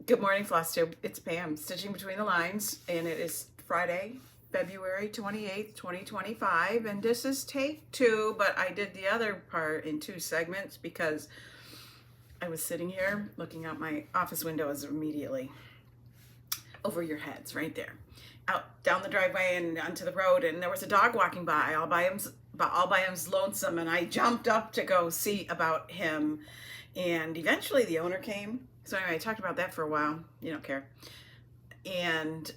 Good morning, Flosstube. It's Pam, stitching between the lines, and it is Friday, February 28th, 2025, and this is take two, but I did the other part in two segments because I was sitting here looking out my office windows immediately over your heads, right there, out down the driveway and onto the road, and there was a dog walking by all by him's lonesome, and I jumped up to go see about him, and eventually the owner came. So anyway, I talked about that for a while. You don't care. And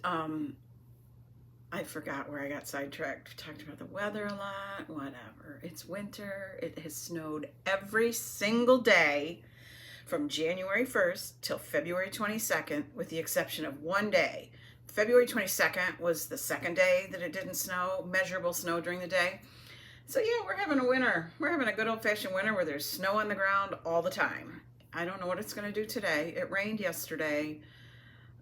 I forgot where I got sidetracked. We talked about the weather a lot. Whatever. It's winter. It has snowed every single day from January 1st till February 22nd, with the exception of one day. February 22nd was the second day that it didn't snow, measurable snow during the day. So yeah, we're having a winter. We're having a good old-fashioned winter where there's snow on the ground all the time. I don't know what it's going to do today. It rained yesterday,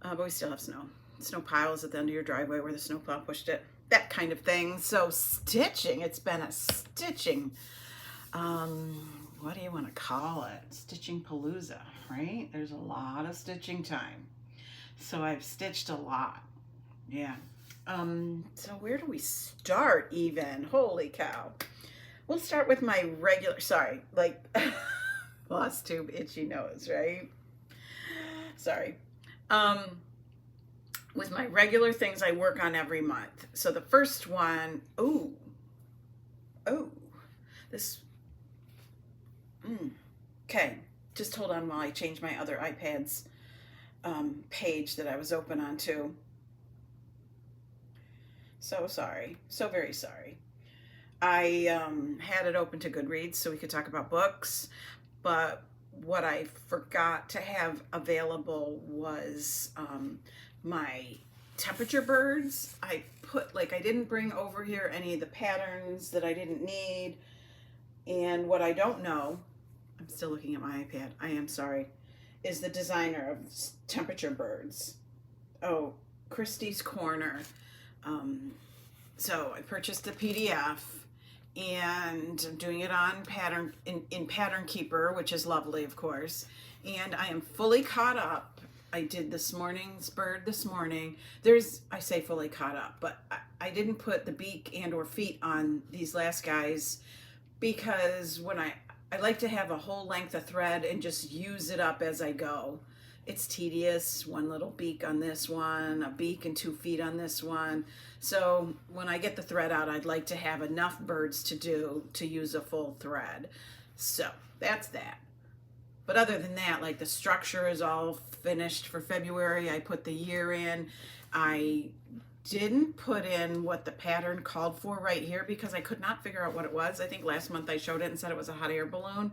but we still have snow. Snow piles at the end of your driveway where the snowplow pushed it. That kind of thing. So stitching, it's been a stitching, what do you want to call it? Stitching palooza, right? There's a lot of stitching time. So I've stitched a lot. Yeah. So where do we start even? Holy cow. We'll start with my regular, sorry, like Flosstube, itchy nose, right? Sorry. With my regular things I work on every month. So the first one, this, okay, just hold on while I change my other iPad's page that I was open on to. So sorry, so very sorry. I had it open to Goodreads so we could talk about books, but what I forgot to have available was my temperature birds. I didn't bring over here any of the patterns that I didn't need, and what I don't know, I'm still looking at my iPad, I am sorry, is the designer of temperature birds. Oh, Christie's Corner. So I purchased the PDF, and I'm doing it on pattern in Pattern Keeper, which is lovely, of course. And I am fully caught up. I did this morning's bird this morning. I say fully caught up, but I didn't put the beak and or feet on these last guys because when I like to have a whole length of thread and just use it up as I go. It's tedious, one little beak on this one, a beak and 2 feet on this one. So when I get the thread out, I'd like to have enough birds to use a full thread. So that's that. But other than that, like the structure is all finished for February. I put the year in. I didn't put in what the pattern called for right here because I could not figure out what it was. I think last month I showed it and said it was a hot air balloon.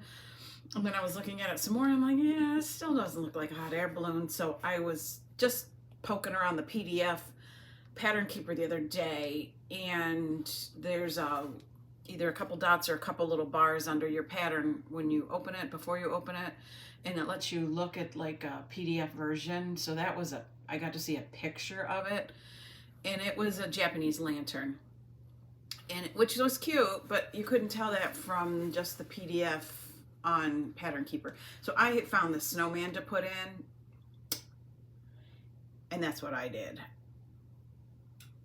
And then I was looking at it some more and I'm like, yeah, it still doesn't look like a hot air balloon. So I was just poking around the PDF Pattern Keeper the other day, and there's either a couple dots or a couple little bars under your pattern when you open it, before you open it, and it lets you look at like a PDF version. So that was I got to see a picture of it, and it was a Japanese lantern, which was cute, but you couldn't tell that from just the PDF on Pattern Keeper. So I had found the snowman to put in, and that's what I did.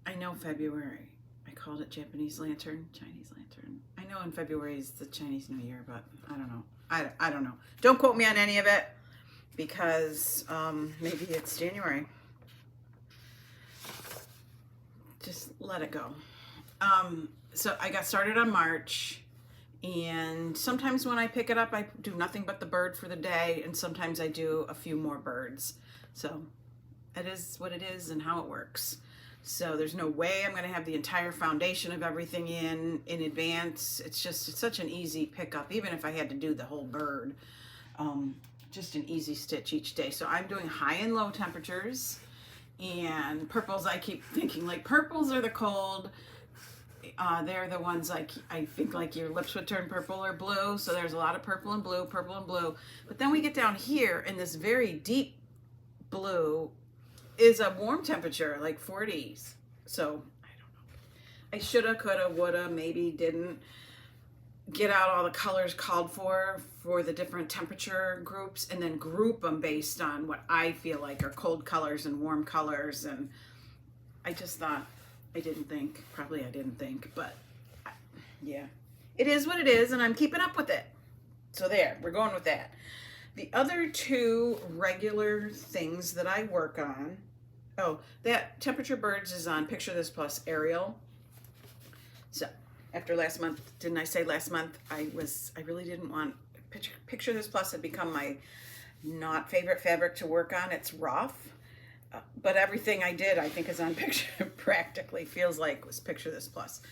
I know February, I called it Japanese lantern, Chinese lantern. I know in February is the Chinese New Year, but I don't know. I don't know. Don't quote me on any of it because maybe it's January. Just let it go. So I got started on March. And sometimes when I pick it up, I do nothing but the bird for the day, and sometimes I do a few more birds. So it is what it is and how it works. So there's no way I'm going to have the entire foundation of everything in advance. It's such an easy pickup, even if I had to do the whole bird. Just an easy stitch each day. So I'm doing high and low temperatures, and purples, I keep thinking like purples are the cold. They're the ones I think like your lips would turn purple or blue. So there's a lot of purple and blue. But then we get down here and this very deep blue is a warm temperature, like 40s. So I don't know. I shoulda, coulda, woulda, maybe didn't. get out all the colors called for the different temperature groups, and then group them based on what I feel like are cold colors and warm colors. And I just thought, I didn't think, but yeah, it is what it is, and I'm keeping up with it. So there, we're going with that. The other two regular things that I work on, oh, that Temperature Birds is on Picture This Plus Ariel. So after last month, didn't I say last month I really didn't want, Picture This Plus had become my not favorite fabric to work on. It's rough, but everything I did I think is on Picture, practically feels like was Picture This Plus.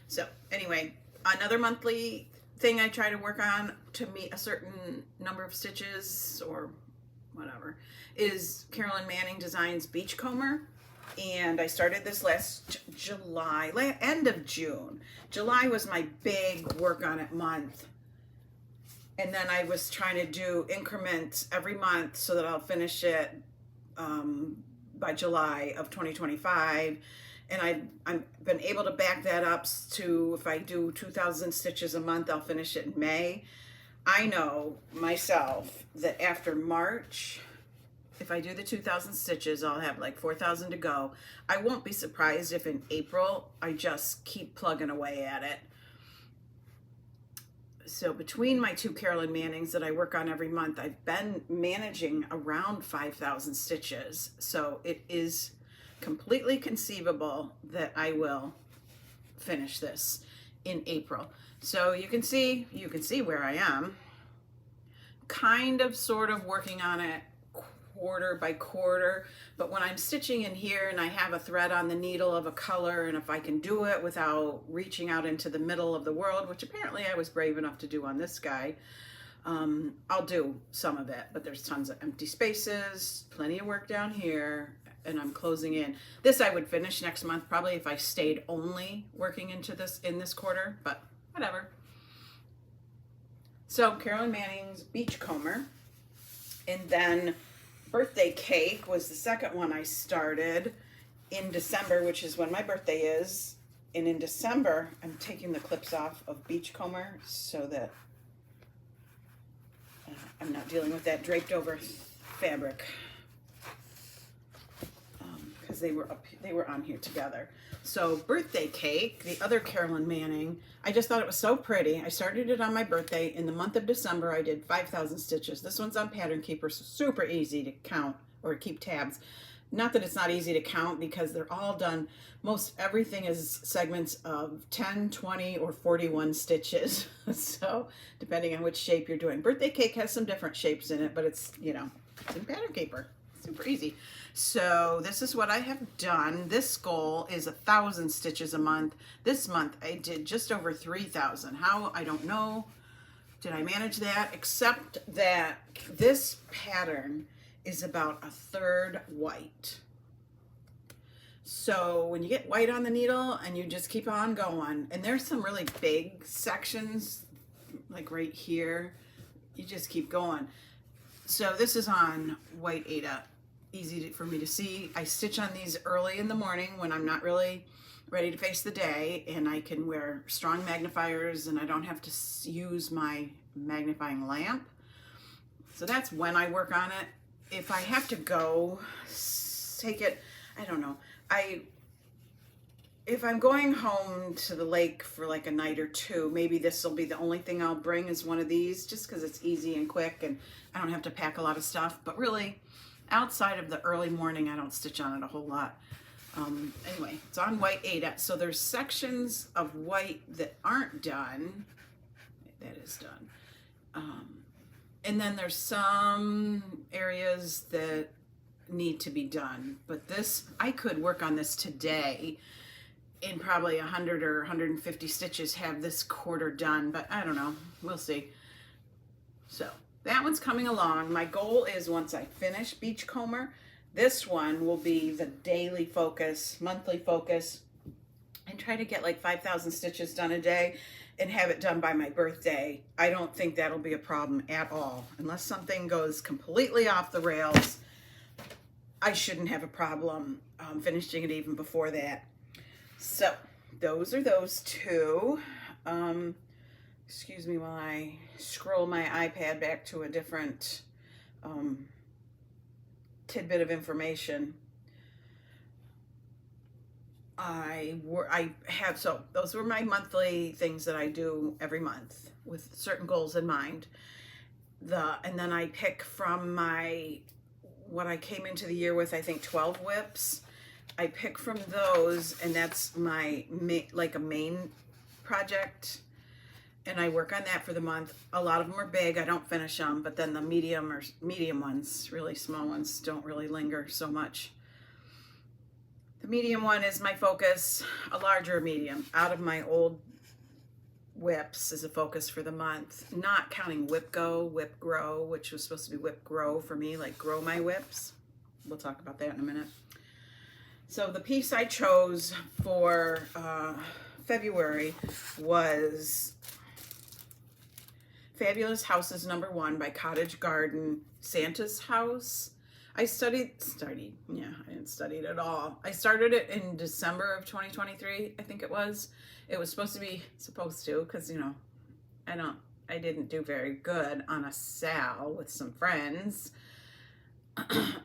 So anyway, another monthly thing I try to work on to meet a certain number of stitches or whatever is Carolyn Manning Designs Beachcomber. And I started this last July, end of June. July was my big work on it month. And then I was trying to do increments every month so that I'll finish it by July of 2025. And I've been able to back that up to, if I do 2,000 stitches a month, I'll finish it in May. I know myself that after March, if I do the 2,000 stitches, I'll have like 4,000 to go. I won't be surprised if in April I just keep plugging away at it. So between my two Carolyn Mannings that I work on every month, I've been managing around 5,000 stitches. So it is completely conceivable that I will finish this in April. So you can see where I am, kind of sort of working on it quarter by quarter. But when I'm stitching in here and I have a thread on the needle of a color, and if I can do it without reaching out into the middle of the world, which apparently I was brave enough to do on this guy, I'll do some of it. But there's tons of empty spaces, plenty of work down here, and I'm closing in. This I would finish next month probably if I stayed only working into this in this quarter, but whatever. So Carolyn Manning's Beachcomber, and then Birthday Cake was the second one I started in December, which is when my birthday is. And in December, I'm taking the clips off of Beachcomber so that I'm not dealing with that draped over fabric. Because they were on here together. So Birthday Cake, the other Carolyn Manning, I just thought it was so pretty. I started it on my birthday. In the month of December, I did 5,000 stitches. This one's on Pattern Keeper, so super easy to count or keep tabs. Not that it's not easy to count because they're all done. Most everything is segments of 10, 20, or 41 stitches. So depending on which shape you're doing. Birthday Cake has some different shapes in it, but it's, you know, it's in Pattern Keeper. Super easy. So this is what I have done. This goal is 1,000 stitches a month. This month I did just over 3,000. How? I don't know. Did I manage that? Except that this pattern is about 1/3 white. So when you get white on the needle and you just keep on going, and there's some really big sections like right here, you just keep going. So this is on white Ada. Easy for me to see. I stitch on these early in the morning when I'm not really ready to face the day, and I can wear strong magnifiers and I don't have to use my magnifying lamp. So that's when I work on it. If I have to go take it, I don't know. If I'm going home to the lake for like a night or two, maybe this will be the only thing I'll bring is one of these, just because it's easy and quick and I don't have to pack a lot of stuff. But really, outside of the early morning, I don't stitch on it a whole lot. Anyway, it's on white Ada. So there's sections of white that aren't done. That is done. And then there's some areas that need to be done. But this, I could work on this today in probably 100 or 150 stitches, have this quarter done, but I don't know. We'll see. So that one's coming along. My goal is once I finish Beachcomber, this one will be the daily focus, monthly focus, and try to get like 5,000 stitches done a day and have it done by my birthday. I don't think that'll be a problem at all. Unless something goes completely off the rails, I shouldn't have a problem finishing it even before that. So those are those two. Excuse me while I scroll my iPad back to a different tidbit of information. So those were my monthly things that I do every month with certain goals in mind. And then I pick from what I came into the year with, I think 12 whips. I pick from those, and that's my like a main project, and I work on that for the month. A lot of them are big, I don't finish them, but then the medium ones, really small ones, don't really linger so much. The medium one is my focus. A larger medium out of my old whips is a focus for the month, not counting whip grow, which was supposed to be whip grow for me, like grow my whips. We'll talk about that in a minute. So the piece I chose for February was Fabulous Houses #1 by Cottage Garden, Santa's House. I didn't study it at all. I started it in December of 2023, I think it was. It was supposed to, because, you know, I didn't do very good on a sal with some friends.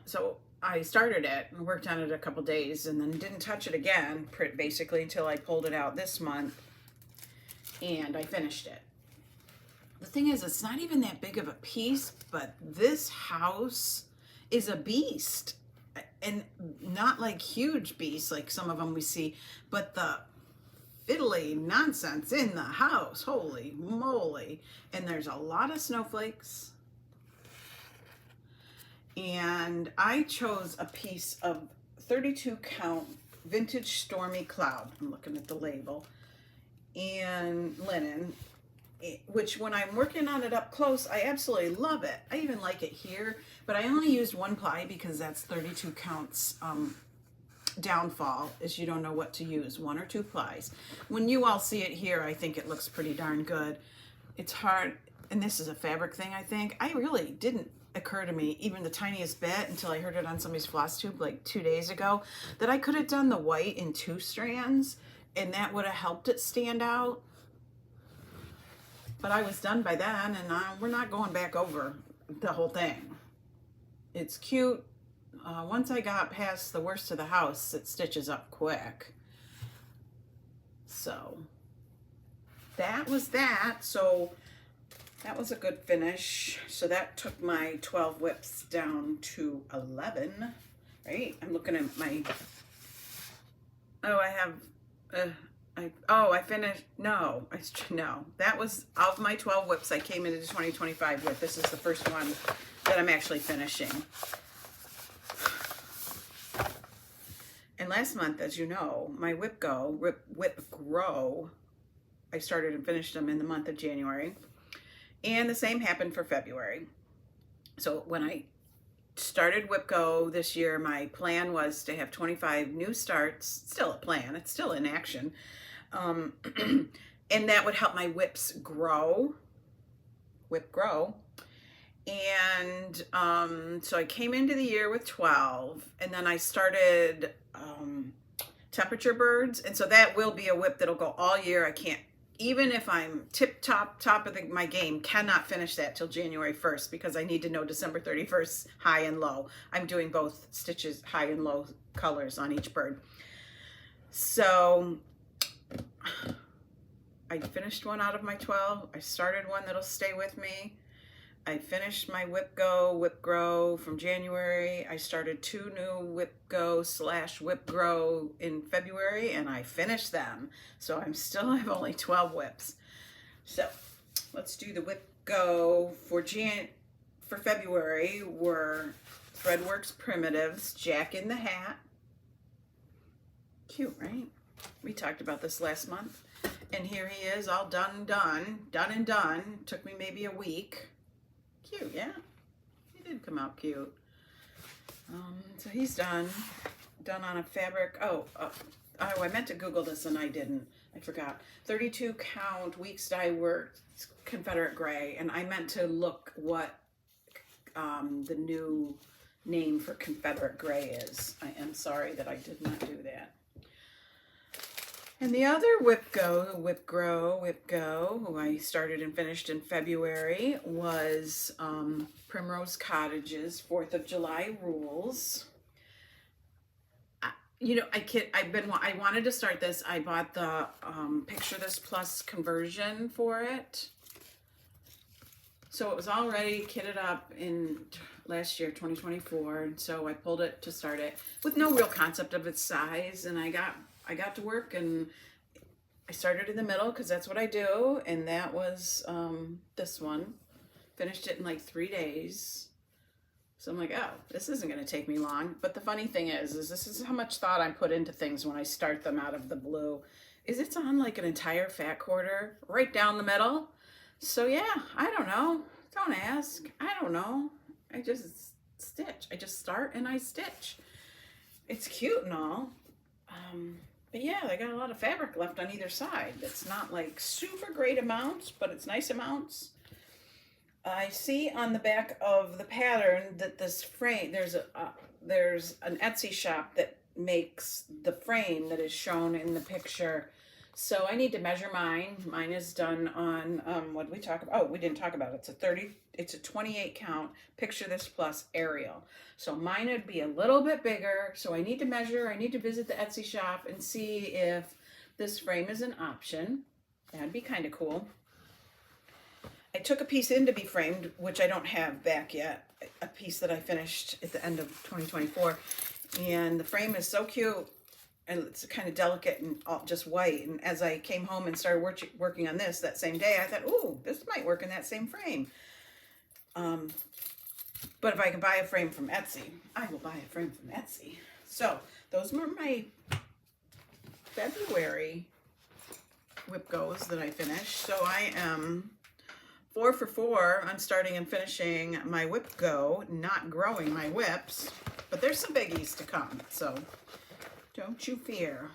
So I started it and worked on it a couple days and then didn't touch it again, basically, until I pulled it out this month and I finished it. The thing is, it's not even that big of a piece, but this house is a beast, and not like huge beasts like some of them we see, but the fiddly nonsense in the house, holy moly. And there's a lot of snowflakes, and I chose a piece of 32 count vintage Stormy Cloud. I'm looking at the label, and linen, which when I'm working on it up close, I absolutely love it. I even like it here, but I only used 1 ply because that's 32 counts downfall, is you don't know what to use, 1 or 2 plies. When you all see it here, I think it looks pretty darn good. It's hard, and this is a fabric thing, I think. I really didn't occur to me even the tiniest bit until I heard it on somebody's Flosstube like 2 days ago, that I could have done the white in 2 strands and that would have helped it stand out. But I was done by then, and we're not going back over the whole thing. It's cute. Once I got past the worst of the house, it stitches up quick. So that was that. So that was a good finish. So that took my 12 whips down to 11, right? I'm looking at my, I finished, no, that was, of my 12 whips I came into 2025 with, this is the first one that I'm actually finishing. And last month, as you know, my whip grow, I started and finished them in the month of January. And the same happened for February. So when I started Whip Go this year, my plan was to have 25 new starts. It's still a plan, it's still in action. And that would help my whips grow, And so I came into the year with 12, and then I started temperature birds. And so that will be a whip that'll go all year. I can't, even if I'm top of my game, cannot finish that till January 1st because I need to know December 31st high and low. I'm doing both stitches, high and low colors on each bird. So I finished one out of my 12. I started one that'll stay with me. I finished my Whip Grow from January. I started 2 new Whip Go / Whip Grow in February, and I finished them. So I'm still have only 12 whips. So let's do the Whip Go for February. Were Threadworks Primitives, Jack in the Hat. Cute, right? We talked about this last month. And here he is, all done and done. Took me maybe a week. Cute, yeah. He did come out cute. So he's done on a fabric. I meant to Google this and I didn't. I forgot. 32 count weeks dye work Confederate gray, and I meant to look what the new name for Confederate gray is. I am sorry that I did not do that. And the other Whip Go, who I started and finished in February, was Primrose Cottage's 4th of July rules. You know, I wanted to start this. I bought the Picture This Plus conversion for it. So it was already kitted up in last year, 2024. And so I pulled it to start it with no real concept of its size. And I got to work and I started in the middle because that's what I do. And that was this one. Finished it in like 3 days. So I'm like, oh, this isn't going to take me long. But the funny thing is this is how much thought I put into things when I start them out of the blue. Is it's on like an entire fat quarter right down the middle. So yeah, I don't know. Don't ask. I don't know. I just stitch. I just start and I stitch. It's cute and all. But yeah, I got a lot of fabric left on either side. It's not like super great amounts, but it's nice amounts. I see on the back of the pattern that this frame, there's an Etsy shop that makes the frame that is shown in the picture. So I need to measure mine. Mine is done on, what did we talk about? Oh, we didn't talk about it. It's a 28 count Picture This Plus Arial. So mine would be a little bit bigger. So I need to measure, I need to visit the Etsy shop and see if this frame is an option. That'd be kind of cool. I took a piece in to be framed, which I don't have back yet, a piece that I finished at the end of 2024. And the frame is so cute, and it's kind of delicate and all just white. And as I came home and started working on this that same day, I thought, ooh, this might work in that same frame. But if I can buy a frame from Etsy, I will buy a frame from Etsy. So those were my February Whip Goes that I finished. So I am 4 for 4 on starting and finishing my Whip Go, not growing my whips, but there's some biggies to come, so don't you fear.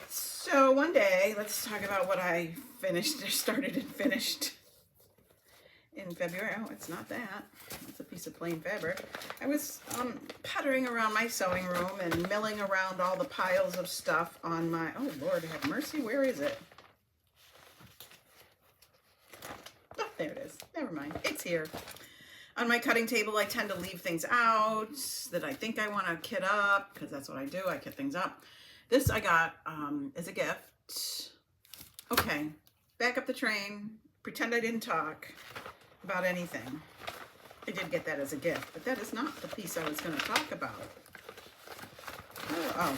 So one day, let's talk about what I started and finished in February. Oh, it's not that. It's a piece of plain fabric. I was puttering around my sewing room and milling around all the piles of stuff on my, oh Lord have mercy, where is it? Oh, there it is. Never mind. It's here. On my cutting table, I tend to leave things out that I think I want to kit up, because that's what I do. I kit things up. This I got as a gift. Okay, back up the train. Pretend I didn't talk about anything. I did get that as a gift, but that is not the piece I was going to talk about. Oh.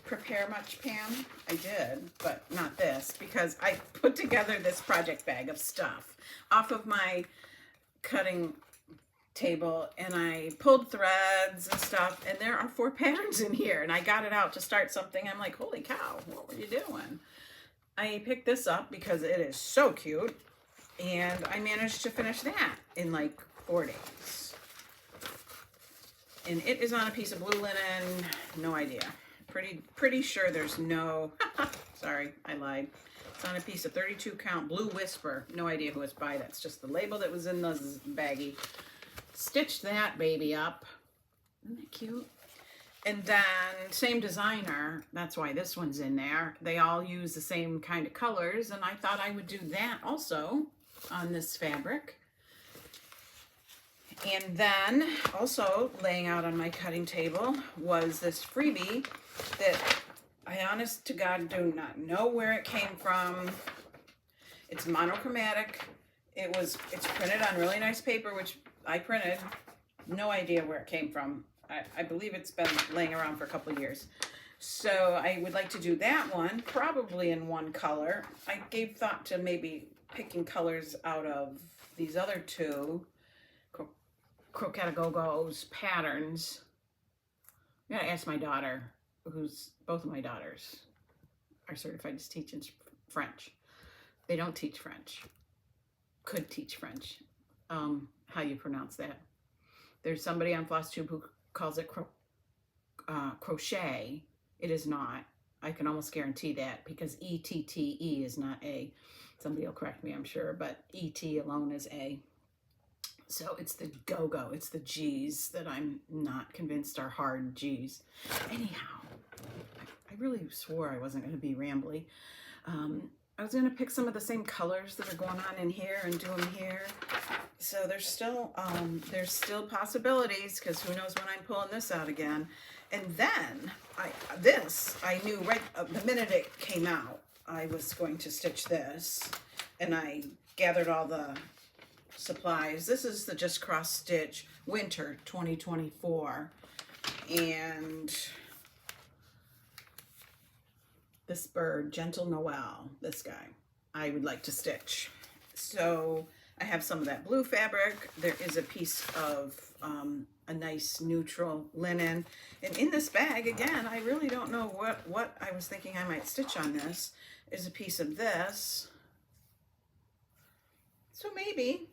Prepare much, Pam? I did, but not this, because I put together this project bag of stuff off of my cutting table, and I pulled threads and stuff, and there are 4 patterns in here, and I got it out to start something. I'm like, holy cow, what were you doing? I picked this up because it is so cute, and I managed to finish that in like 4 days. And it is on a piece of blue linen, no idea. Pretty sure there's no, sorry, I lied. It's on a piece of 32 count Blue Whisper. No idea who it's by. That's just the label that was in the baggie. Stitched that baby up. Isn't that cute? And then same designer. That's why this one's in there. They all use the same kind of colors, and I thought I would do that also on this fabric. And then also laying out on my cutting table was this freebie that I honest to God do not know where it came from. It's monochromatic. It's printed on really nice paper, which I printed. No idea where it came from. I believe it's been laying around for a couple of years. So I would like to do that one, probably in one color. I gave thought to maybe picking colors out of these other 2 Croquetagogo's patterns. I'm gonna ask my daughter, both of my daughters are certified to teach in French. They don't teach French. Could teach French. How you pronounce that? There's somebody on Flosstube who calls it crochet. It is not. I can almost guarantee that, because E-T-T-E is not A. Somebody will correct me, I'm sure, but E-T alone is A. So it's the go-go, it's the G's that I'm not convinced are hard G's. Anyhow, really swore I wasn't going to be rambly. I was going to pick some of the same colors that are going on in here and do them here. So there's still possibilities, because who knows when I'm pulling this out again. And then I knew right the minute it came out, I was going to stitch this, and I gathered all the supplies. This is the Just Cross Stitch Winter 2024, and this bird, Gentle Noel, this guy, I would like to stitch. So I have some of that blue fabric. There is a piece of a nice neutral linen. And in this bag, again, I really don't know what I was thinking I might stitch on this, is a piece of this. So maybe,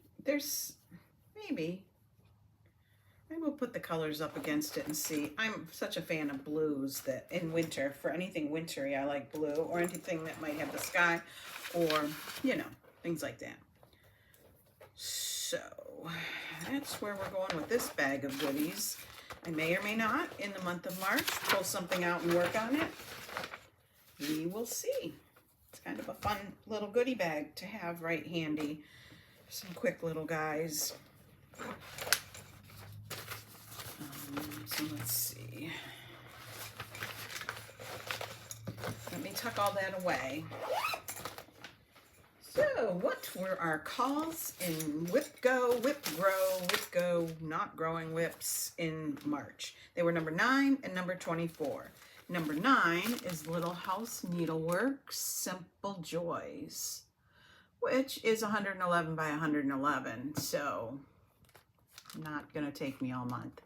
I will put the colors up against it and see. I'm such a fan of blues that in winter, for anything wintry, I like blue, or anything that might have the sky, or, you know, things like that. So that's where we're going with this bag of goodies. I may or may not, in the month of March, pull something out and work on it. We will see. It's kind of a fun little goodie bag to have right handy. Some quick little guys. So let's see. Let me tuck all that away. So what were our calls in Whip Go, Whip Grow, Whip Go, Not Growing Whips in March? They were number 9 and number 24. Number 9 is Little House Needlework Simple Joys, which is 111 by 111, so not gonna take me all month.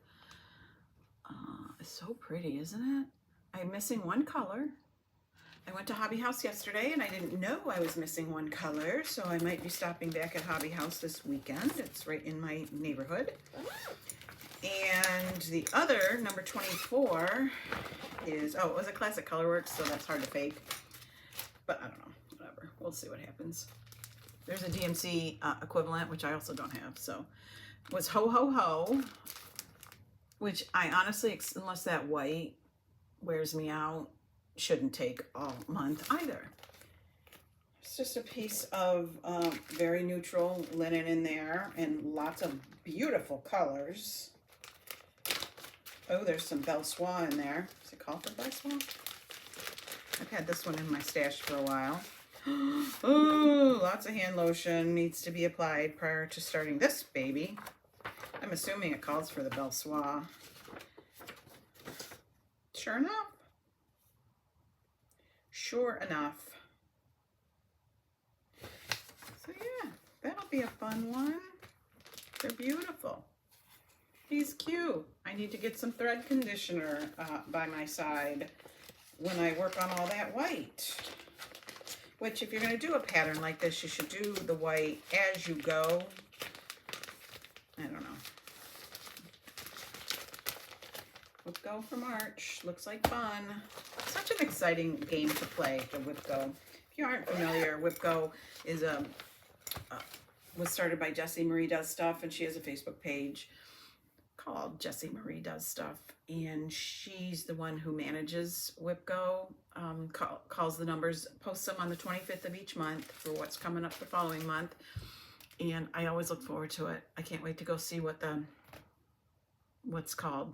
It's so pretty, isn't it? I'm missing one color. I went to Hobby House yesterday and I didn't know I was missing one color, so I might be stopping back at Hobby House this weekend. It's right in my neighborhood. And the other, number 24, is, oh, it was a Classic Colorworks, so that's hard to fake. But I don't know, whatever. We'll see what happens. There's a DMC equivalent, which I also don't have, so it was Ho Ho Ho, which I honestly, unless that white wears me out, shouldn't take all month either. It's just a piece of very neutral linen in there and lots of beautiful colors. Oh, there's some Belle Soie in there. Is it called for Belle Soie? I've had this one in my stash for a while. Oh, lots of hand lotion needs to be applied prior to starting this baby. I'm assuming it calls for the Belle Soie. Sure enough. Sure enough. So yeah, that'll be a fun one. They're beautiful. He's cute. I need to get some thread conditioner by my side when I work on all that white. Which, if you're going to do a pattern like this, you should do the white as you go. I don't know. Whip Go for March. Looks like fun. Such an exciting game to play, the Whip Go. If you aren't familiar, Whip Go is was started by Jessie Marie Does Stuff, and she has a Facebook page called Jessie Marie Does Stuff, and she's the one who manages Whip Go, calls the numbers, posts them on the 25th of each month for what's coming up the following month, and I always look forward to it. I can't wait to go see what's called.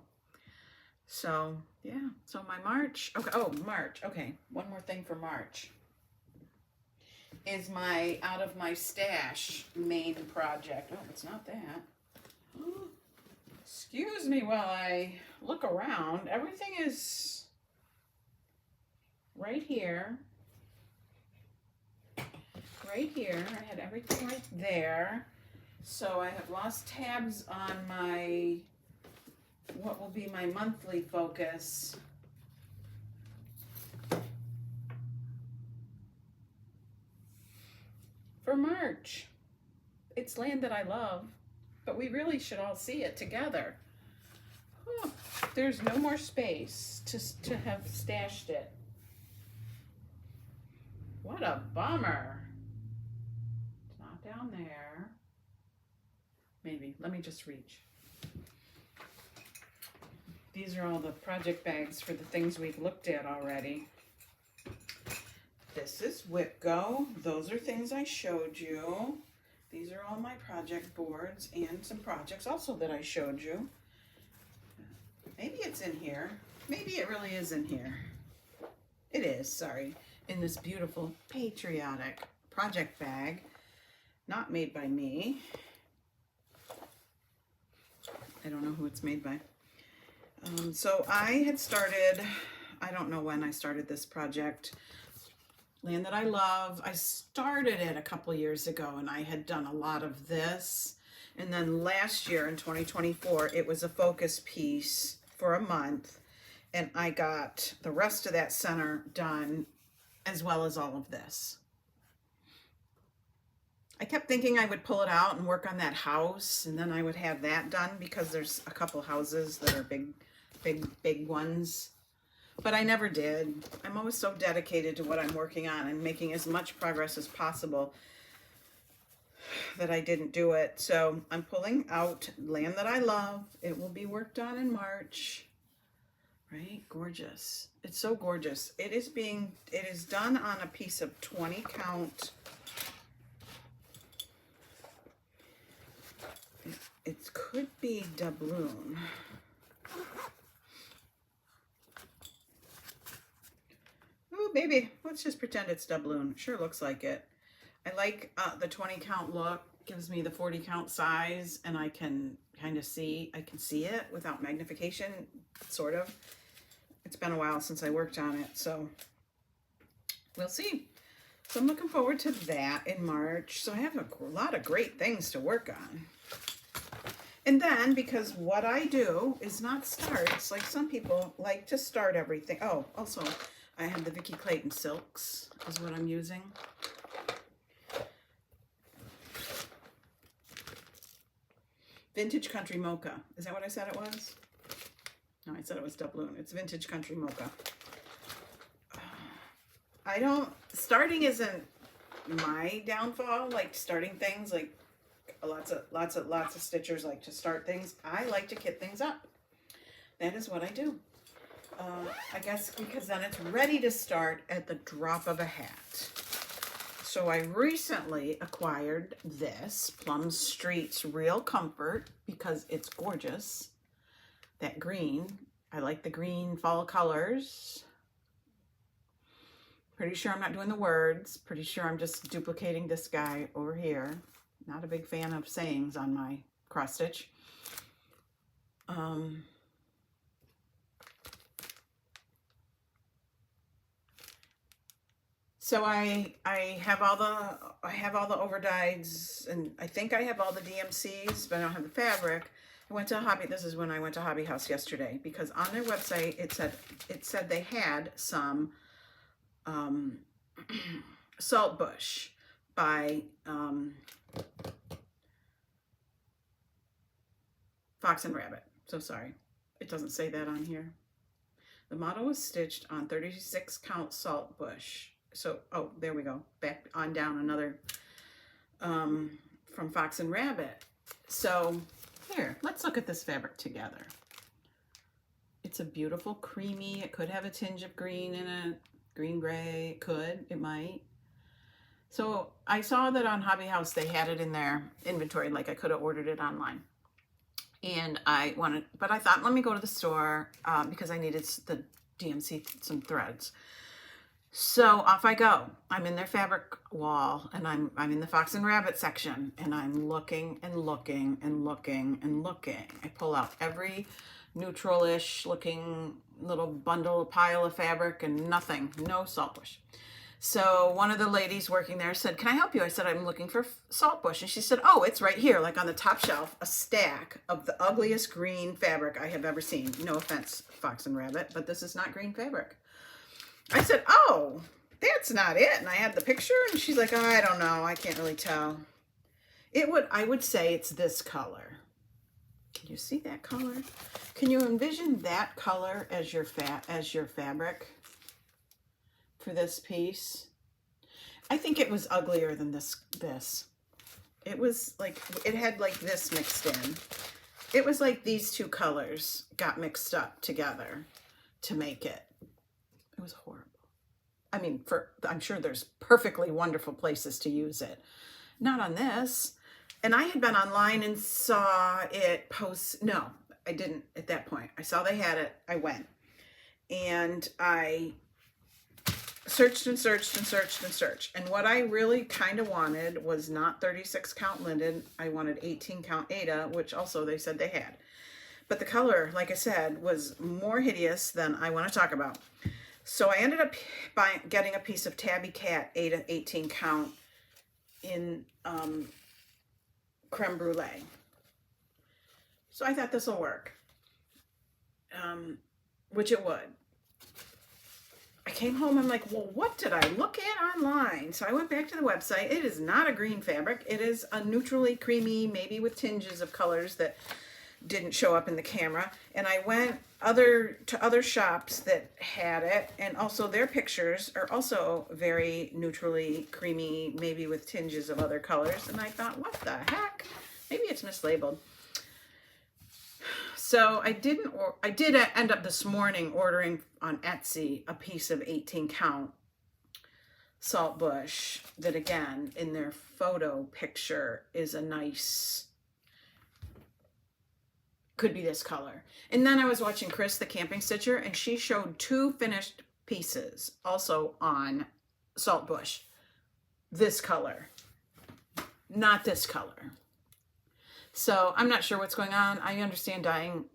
So yeah, so my March, okay, oh, March, okay, one more thing for March is my Out of My Stash main project. Oh, it's not that. Excuse me while I look around. Everything is right here. Right here. I had everything right there. So I have lost tabs on my, what will be my monthly focus. For March. It's land that I love, but we really should all see it together. Oh, there's no more space to have stashed it. What a bummer. It's not down there. Maybe. Let me just reach. These are all the project bags for the things we've looked at already. This is Whipco. Those are things I showed you. These are all my project boards and some projects also that I showed you. Maybe it's in here. Maybe it really is in here. It is, sorry. In this beautiful patriotic project bag. Not made by me. I don't know who it's made by. So I had started, I don't know when I started this project, Land That I Love. I started it a couple years ago and I had done a lot of this. And then last year in 2024, it was a focus piece for a month. And I got the rest of that center done as well as all of this. I kept thinking I would pull it out and work on that house and then I would have that done because there's a couple houses that are big ones. But I never did. I'm always so dedicated to what I'm working on and making as much progress as possible that I didn't do it. So I'm pulling out Land That I Love. It will be worked on in March. Right? Gorgeous. It's so gorgeous. It is done on a piece of 20 count. It could be doubloon. Oh, baby, let's just pretend it's doubloon. Sure looks like it. I like the 20 count look. Gives me the 40 count size, and I can kind of see, I can see it without magnification, sort of. It's been a while since I worked on it, so we'll see. So I'm looking forward to that in March. So I have a lot of great things to work on. And then, because what I do is not start, it's like some people like to start everything. Oh, also, I have the Vicki Clayton Silks is what I'm using. Vintage Country Mocha. Is that what I said it was? No, I said it was doubloon. It's Vintage Country Mocha. Starting isn't my downfall, like starting things, like lots of stitchers like to start things. I like to kit things up. That is what I do. I guess because then it's ready to start at the drop of a hat. So I recently acquired this Plum Street's Real Comfort because it's gorgeous. That green. I like the green fall colors. Pretty sure I'm not doing the words. Pretty sure I'm just duplicating this guy over here. Not a big fan of sayings on my cross stitch. So I have all the overdyes, and I think I have all the DMCs, but I don't have the fabric. I went to Hobby. This is when I went to Hobby House yesterday, because on their website it said they had some Saltbush by Fox and Rabbit. So sorry, it doesn't say that on here. The model was stitched on 36 count Saltbush. So, oh, there we go. Back on down another from Fox and Rabbit. So here, let's look at this fabric together. It's a beautiful creamy. It could have a tinge of green in it. Green gray. It could. It might. So I saw that on Hobby House they had it in their inventory. Like I could have ordered it online. And but I thought, let me go to the store because I needed the DMC, some threads. So off I go. I'm in their fabric wall, and I'm in the Fox and Rabbit section, and I'm looking and looking and looking and looking. I pull out every neutral-ish looking little bundle, pile of fabric, and nothing, no Saltbush. So one of the ladies working there said, "Can I help you?" I said, "I'm looking for Saltbush." And she said, "Oh, it's right here, like on the top shelf, a stack of the ugliest green fabric I have ever seen." No offense, Fox and Rabbit, but this is not green fabric. I said, "Oh, that's not it." And I had the picture, and she's like, "Oh, I don't know. I can't really tell." I would say it's this color. Can you see that color? Can you envision that color as your fabric for this piece? I think it was uglier than this. It was like, it had like this mixed in. It was like these two colors got mixed up together to make it. It was horrible. I mean, I'm sure there's perfectly wonderful places to use it. Not on this. And I had been online and saw it post. No, I didn't at that point. I saw they had it. I went and I searched and searched and searched and searched. And what I really kind of wanted was not 36 count linen. I wanted 18 count Aida, which also they said they had. But the color, like I said, was more hideous than I want to talk about. So I ended up getting a piece of Tabby Cat Aida 18 count in creme brulee. So I thought this will work, which it would. I came home, I'm like, well, what did I look at online? So I went back to the website. It is not a green fabric. It is a neutrally creamy, maybe with tinges of colors that didn't show up in the camera. And I went to other shops that had it, and also their pictures are also very neutrally creamy, maybe with tinges of other colors. And I thought, what the heck? Maybe it's mislabeled. So I did end up this morning ordering on Etsy a piece of 18 count Saltbush that, again, in their photo picture is a nice, could be this color. And then I was watching Chris, the camping stitcher, and she showed 2 finished pieces also on Saltbush. This color, not this color. So I'm not sure what's going on. I understand dyeing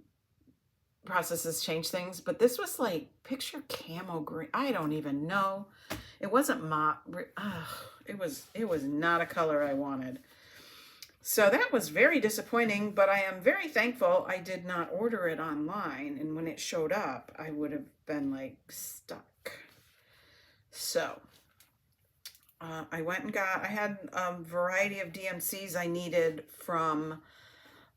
processes change things, but this was like picture camo green. I don't even know. It wasn't it was not a color I wanted. So that was very disappointing, but I am very thankful I did not order it online. And when it showed up, I would have been like stuck. So I went and I had a variety of DMCs I needed from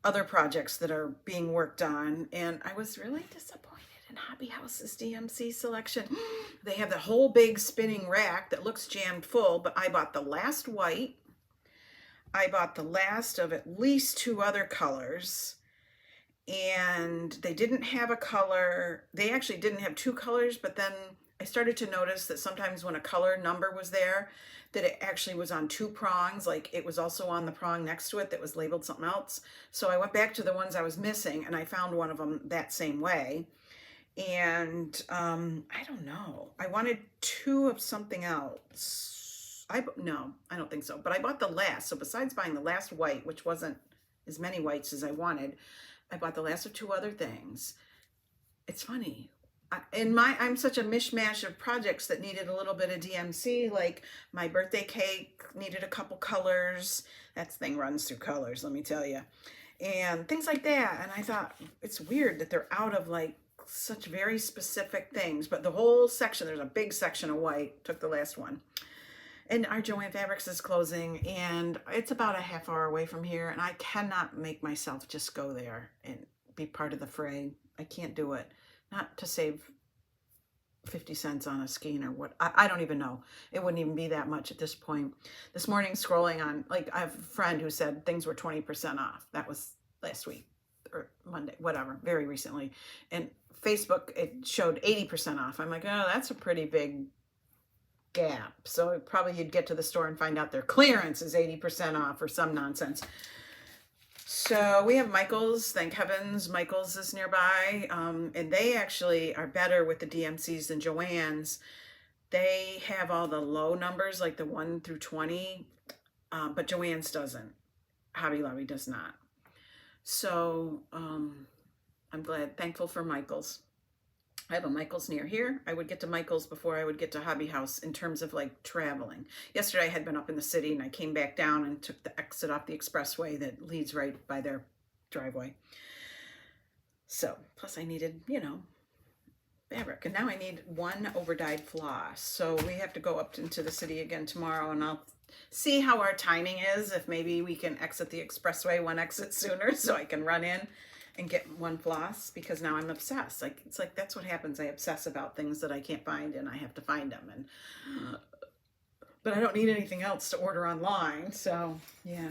other projects that are being worked on. And I was really disappointed in Hobby House's DMC selection. They have the whole big spinning rack that looks jammed full, but I bought the last white. I bought the last of at least 2 other colors, and they didn't have a color. They actually didn't have 2 colors, but then I started to notice that sometimes when a color number was there, that it actually was on 2 prongs, like it was also on the prong next to it that was labeled something else. So I went back to the ones I was missing, and I found one of them that same way. And I don't know. I wanted 2 of something else. No, I don't think so. But I bought the last. So besides buying the last white, which wasn't as many whites as I wanted, I bought the last of 2 other things. It's funny. I'm such a mishmash of projects that needed a little bit of DMC, like my birthday cake needed a couple colors. That thing runs through colors, let me tell you. And things like that. And I thought, it's weird that they're out of like such very specific things. But the whole section, there's a big section of white, took the last one. And our Joann Fabrics is closing, and it's about a half hour away from here, and I cannot make myself just go there and be part of the fray. I can't do it. Not to save 50 cents on a skein or what. I don't even know. It wouldn't even be that much at this point. This morning scrolling on, like, I have a friend who said things were 20% off. That was last week or Monday, whatever, very recently. And Facebook, it showed 80% off. I'm like, oh, that's a pretty big gap. So probably you'd get to the store and find out their clearance is 80% off or some nonsense. So we have Michael's. Thank heavens Michael's is nearby. And they actually are better with the DMCs than Joann's. They have all the low numbers, like the 1 through 20, but Joann's doesn't. Hobby Lobby does not. So I'm thankful for Michael's. I have a Michael's near here. I would get to Michael's before I would get to Hobby House in terms of like traveling. Yesterday I had been up in the city and I came back down and took the exit off the expressway that leads right by their driveway. So, plus I needed, fabric. And now I need 1 over-dyed floss. So we have to go up into the city again tomorrow, and I'll see how our timing is. If maybe we can exit the expressway 1 exit sooner so I can run in and get 1 floss, because now I'm obsessed. Like, it's like that's what happens. I obsess about things that I can't find, and I have to find them. And but I don't need anything else to order online. So yeah,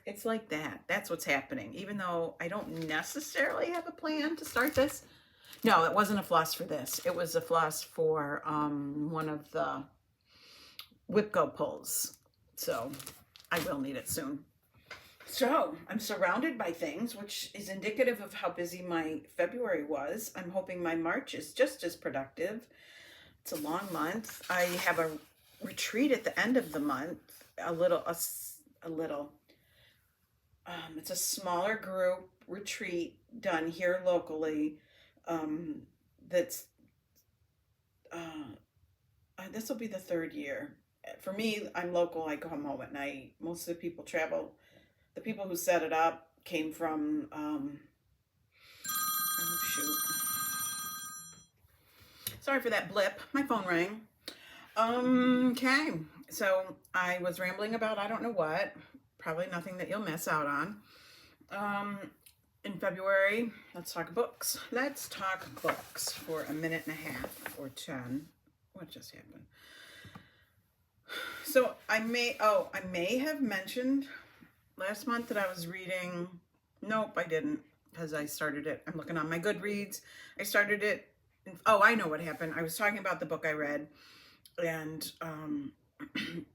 it's like that. That's what's happening. Even though I don't necessarily have a plan to start this, No, it wasn't a floss for this. It was a floss for one of the Whipco pulls. So I will need it soon. So I'm surrounded by things, which is indicative of how busy my February was. I'm hoping my March is just as productive. It's a long month. I have a retreat at the end of the month. It's a smaller group retreat done here locally. That's this will be the third year. For me, I'm local. I come home at night. Most of the people travel. The people who set it up came from, oh shoot. Sorry for that blip. My phone rang. Okay. So I was rambling about I don't know what. Probably nothing that you'll miss out on. In February, let's talk books. Let's talk books for a minute and a half or 10. What just happened? So I may have mentioned last month that I was reading. Nope, I didn't, because I started it. I'm looking on my Goodreads. I started it. I know what happened. I was talking about the book I read, and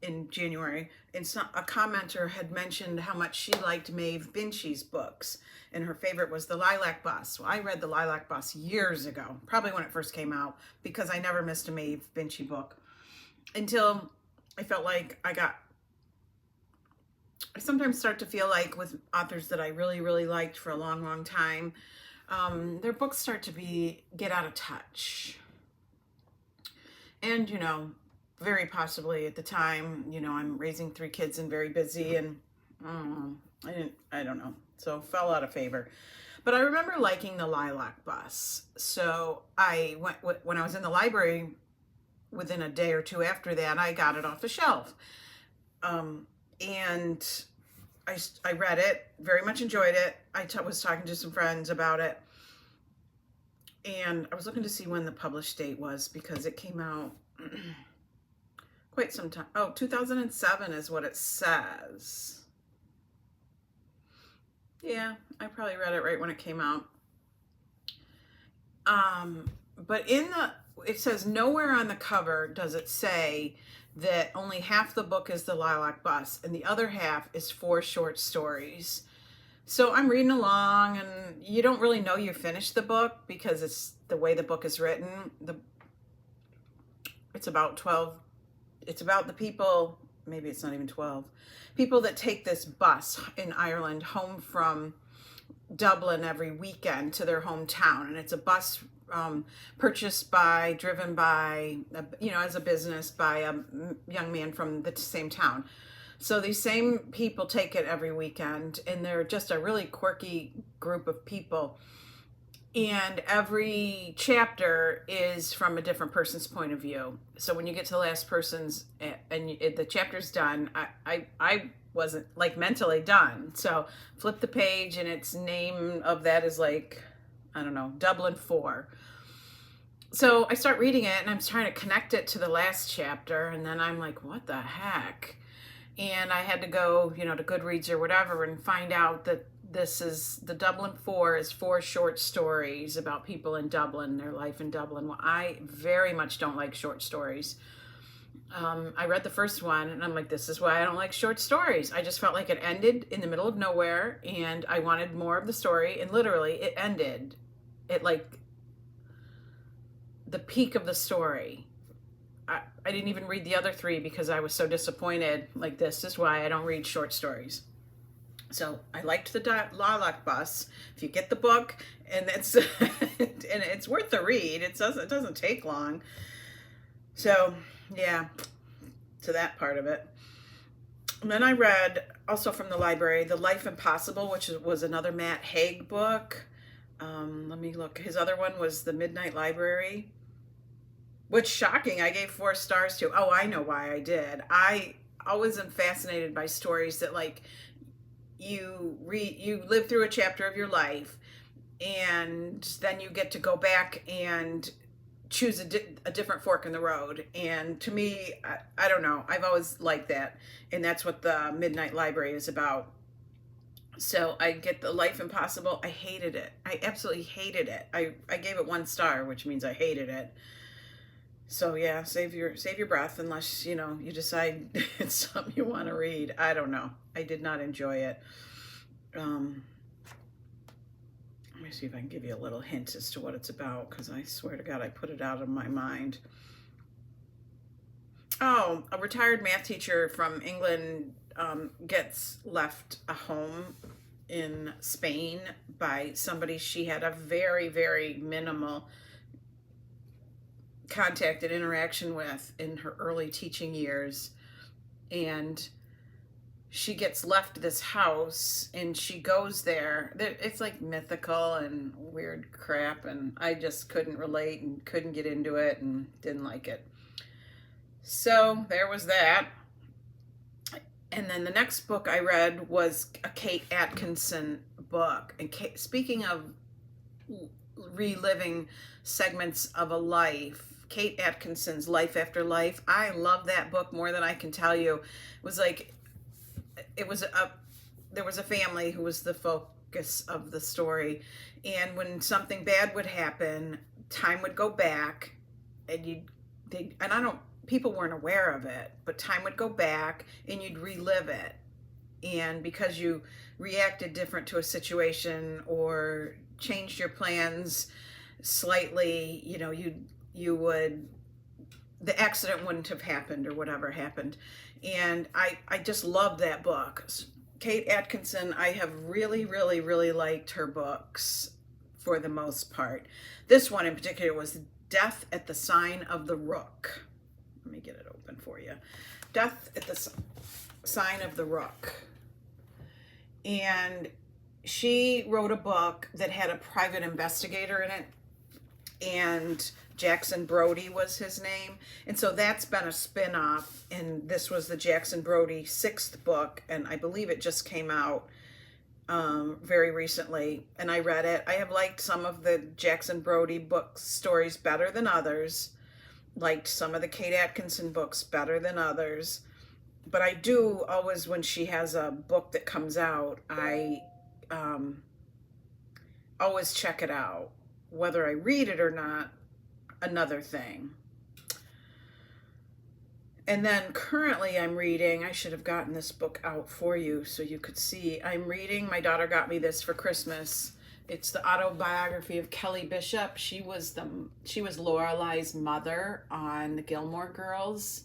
in January, and a commenter had mentioned how much she liked Maeve Binchy's books, and her favorite was The Lilac Bus. Well, I read The Lilac Bus years ago, probably when it first came out, because I never missed a Maeve Binchy book until I felt like I sometimes start to feel like with authors that I really, really liked for a long, long time, their books start to get out of touch. And, very possibly at the time, I'm raising 3 kids and very busy, and I don't know. So fell out of favor. But I remember liking The Lilac Bus. So I when I was in the library, within a day or two after that, I got it off the shelf. And I read it, very much enjoyed it. I was talking to some friends about it. And I was looking to see when the published date was, because it came out quite some time. 2007 is what it says. Yeah, I probably read it right when it came out. But it says nowhere on the cover does it say that only half the book is The Lilac Bus and the other half is 4 short stories. So I'm reading along, and you don't really know you finished the book because it's the way the book is written. It's about the people, maybe it's not even 12, people that take this bus in Ireland home from Dublin every weekend to their hometown. And it's a bus driven by, as a business by a young man from the same town. So these same people take it every weekend, and they're just a really quirky group of people. And every chapter is from a different person's point of view. So when you get to the last person's and the chapter's done, I wasn't like mentally done. So flip the page, and its name of that is like, I don't know, Dublin 4. So I start reading it, and I'm trying to connect it to the last chapter, and then I'm like, what the heck? And I had to go, to Goodreads or whatever and find out that the Dublin 4 is 4 short stories about people in Dublin, their life in Dublin. Well, I very much don't like short stories. I read the first one, and I'm like, this is why I don't like short stories. I just felt like it ended in the middle of nowhere, and I wanted more of the story, and literally it ended at like the peak of the story. I didn't even read the other 3 because I was so disappointed. Like, this is why I don't read short stories. So I liked the Lilac Bus. If you get the book, and it's worth the read. It doesn't take long. So yeah, to that part of it. And then I read also from the library, The Life Impossible, which was another Matt Haig book. Let me look. His other one was The Midnight Library. Which, shocking, I gave 4 stars to. Oh, I know why I did. I always am fascinated by stories that, like, you live through a chapter of your life, and then you get to go back and choose a different fork in the road. And to me, I don't know, I've always liked that. And that's what The Midnight Library is about. So I get the Life Impossible. I hated it. I absolutely hated it. I gave it 1 star, which means I hated it. So yeah, save your breath unless, you know, you decide it's something you want to read. I don't know. I did not enjoy it. Let me see if I can give you a little hint as to what it's about, because I swear to God I put it out of my mind. Oh, a retired math teacher from England gets left a home in Spain by somebody she had a very, very minimal contact and interaction with in her early teaching years. And she gets left this house and she goes there. It's like mythical and weird crap, and I just couldn't relate and couldn't get into it and didn't like it. So there was that. And then the next book I read was a Kate Atkinson book. And speaking of reliving segments of a life, Kate Atkinson's Life After Life, I love that book more than I can tell you. It was like, there was a family who was the focus of the story, and when something bad would happen, time would go back, and people weren't aware of it, but time would go back and you'd relive it. And because you reacted different to a situation or changed your plans slightly, you know, the accident wouldn't have happened or whatever happened. And I just love that book. Kate Atkinson, I have really, really, really liked her books for the most part. This one in particular was Death at the Sign of the Rook. Let me get it open for you. Death at the Sign of the Rook. And she wrote a book that had a private investigator in it, and Jackson Brodie was his name. And so that's been a spin-off, and this was the Jackson Brodie 6th book, and I believe it just came out very recently, and I read it. I have liked some of the Jackson Brodie book stories better than others, liked some of the Kate Atkinson books better than others, but I do always, when she has a book that comes out, I always check it out. Whether I read it or not, another thing. And then currently I'm reading, I should have gotten this book out for you so you could see. I'm reading, my daughter got me this for Christmas. It's the autobiography of Kelly Bishop. She was Lorelai's mother on the Gilmore Girls.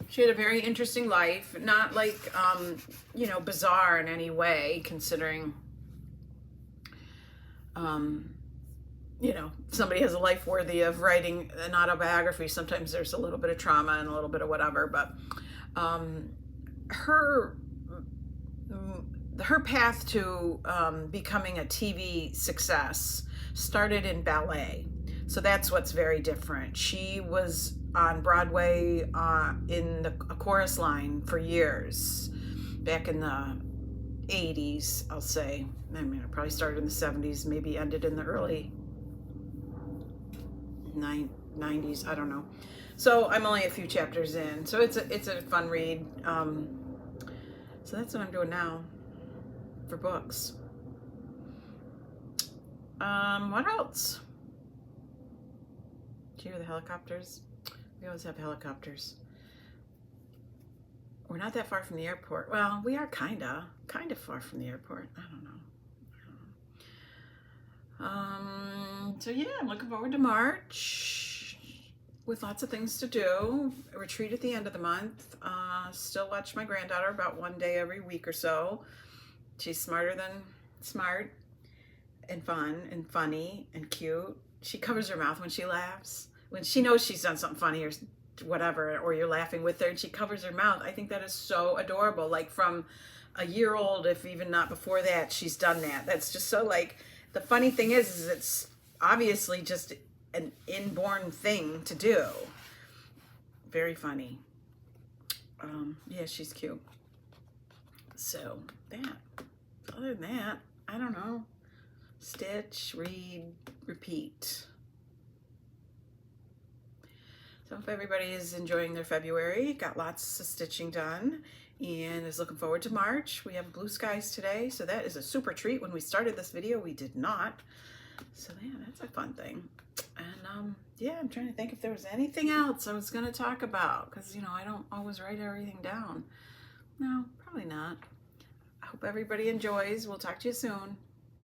She had a very interesting life, not like, bizarre in any way, considering, somebody has a life worthy of writing an autobiography. Sometimes there's a little bit of trauma and a little bit of whatever, but her path to becoming a TV success started in ballet. So that's what's very different. She was on Broadway in a chorus line for years, back in the 80s, I'll say. I mean, it probably started in the 70s, maybe ended in the early 90s, I don't know. So I'm only a few chapters in, so it's a fun read. So that's what I'm doing now for books. What else? Do you hear the helicopters? We always have helicopters. We're not that far from the airport. Well, we are kind of far from the airport. I don't know. So yeah, I'm looking forward to March with lots of things to do. A retreat at the end of the month. Still watch my granddaughter about 1 day every week or so. She's smarter than smart, and fun and funny and cute. She covers her mouth when she laughs. When she knows she's done something funny or whatever, or you're laughing with her and she covers her mouth. I think that is so adorable. Like from a year old, if even not before that, she's done that. That's just so, like, the funny thing is it's obviously just an inborn thing to do. Very funny. Yeah, she's cute. So that, other than that, I don't know. Stitch, read, repeat. So hope everybody is enjoying their February. Got lots of stitching done. and is looking forward to March. We have blue skies today, so that is a super treat. When we started this video, we did not. So yeah, that's a fun thing. And yeah, I'm trying to think if there was anything else I was going to talk about, because you know, I don't always write everything down. No, probably not. I hope everybody enjoys. We'll talk to you soon.